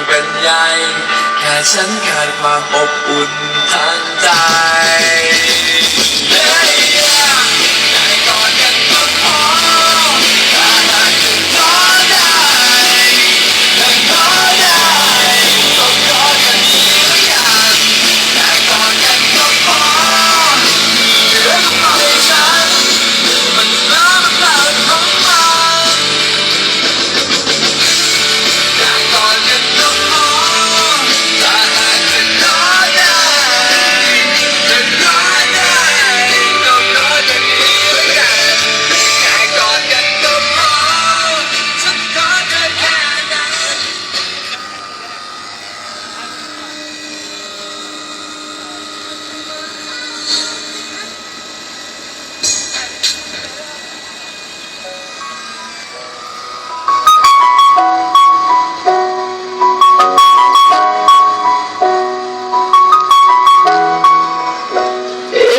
เป็นใยแค่ฉันขาดความอบอุ่นทางใจ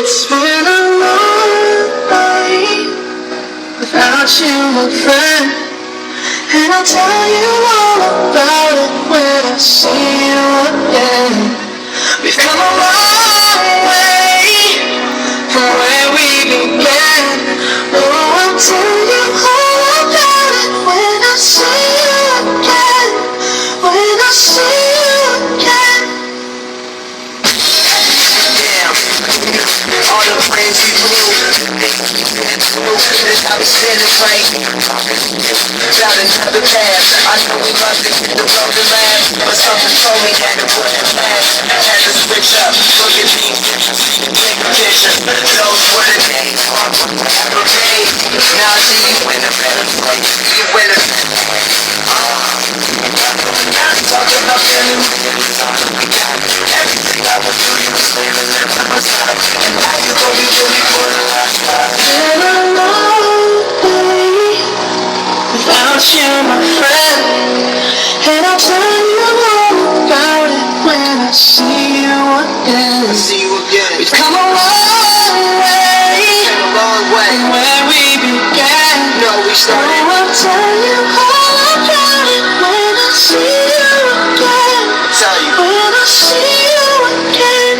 It's been a long night without you, my friend, and I'll tell you all about it when I see you again. We've come a long way from where we began. Oh, I'll tell you all about it when I see you again. When I see you again. All the friends you blew, I was feeling right. Found another path. I know we love to get the road to laugh, but something told me that it wouldn't last. Had to switch up, look at me, take a picture. Those were the days, every day. Now I see you in a better place. You in a talking about feeling everything I would do, you was living there by my side. And now you gon' be with me for the last time. Been a long day without you, my friend, and I'll tell you all about it when I see you again. I see you again. We've come a long way Came a long way. from where we began. No, we started. Oh, I'll tell you all about it when I see you again. Tell you. When I see you again.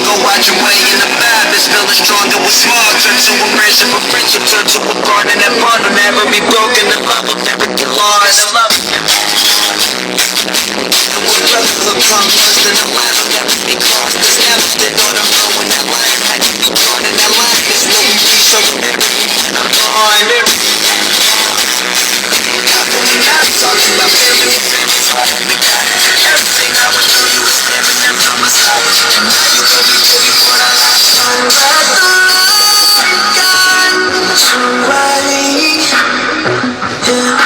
Go out your way in the madness, feeling stronger with small. Turn to a friendship, turn to a garden and bond will never be broken. The love will never get lost. Love will come first and the last will never be crossed. There's never been on the road when that line had to be drawn, and that line is no reach. So remember me when I'm gone. Everything I would do, you was standing there by my side. And now you gon' be with me for the last time. Let the light guide to right. Yeah.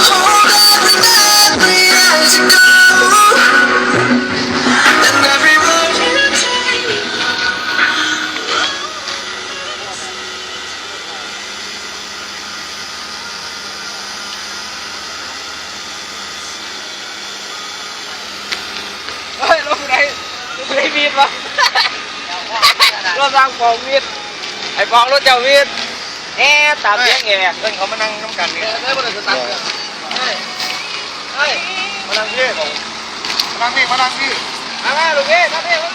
Hold every memory as you go, and every road you take. เฮ้ยรถไหนมีดวะรถสร้างฟองมีดไอ้ฟองรถเจ้ามีดตามเสียงแง่เพิ่นเขามานั่งน้ำกันนี่ได้บ่ได้สตาร์ทเฮ้ยมานั่งพี่มานั่งพี่มาลูกพี่มาพี่ไป